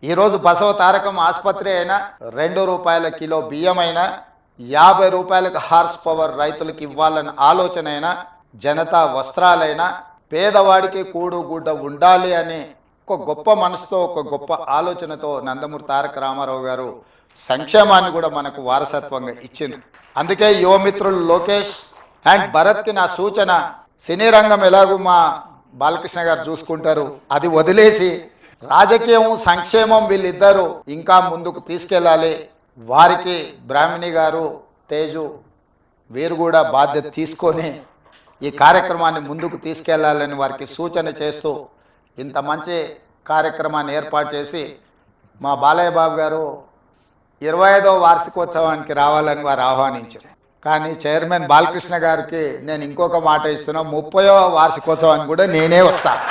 ఈరోజు బసవ తారకం ఆసుపత్రి అయినా ₹2 కిలో బియ్యమైనా ₹50 హార్స్ పవర్ రైతులకు ఇవ్వాలన్న ఆలోచన అయినా జనతా వస్త్రాలైనా పేదవాడికి కూడు గుడ్డ ఉండాలి అని ఒక గొప్ప మనసుతో ఒక గొప్ప ఆలోచనతో నందమూరి తారక రామారావు గారు సంక్షేమాన్ని కూడా మనకు వారసత్వంగా ఇచ్చింది. అందుకే యువమిత్రులు లోకేష్ అండ్ భరత్కి నా సూచన, సినీ రంగం ఎలాగూ మా బాలకృష్ణ గారు చూసుకుంటారు, అది వదిలేసి రాజకీయం సంక్షేమం వీళ్ళిద్దరూ ఇంకా ముందుకు తీసుకెళ్ళాలి. వారికి బ్రాహ్మణి గారు తేజు వీరు కూడా బాధ్యత తీసుకొని ఈ కార్యక్రమాన్ని ముందుకు తీసుకెళ్లాలని వారికి సూచన చేస్తూ ఇంత మంచి కార్యక్రమాన్ని ఏర్పాటు చేసి మా బాలయ్య బాబు గారు 25వ వార్షికోత్సవానికి రావాలని వారు ఆహ్వానించారు. కానీ చైర్మన్ బాలకృష్ణ గారికి నేను ఇంకొక మాట ఇస్తున్నా, 30వ వార్షికోత్సవానికి కూడా నేనే వస్తాను.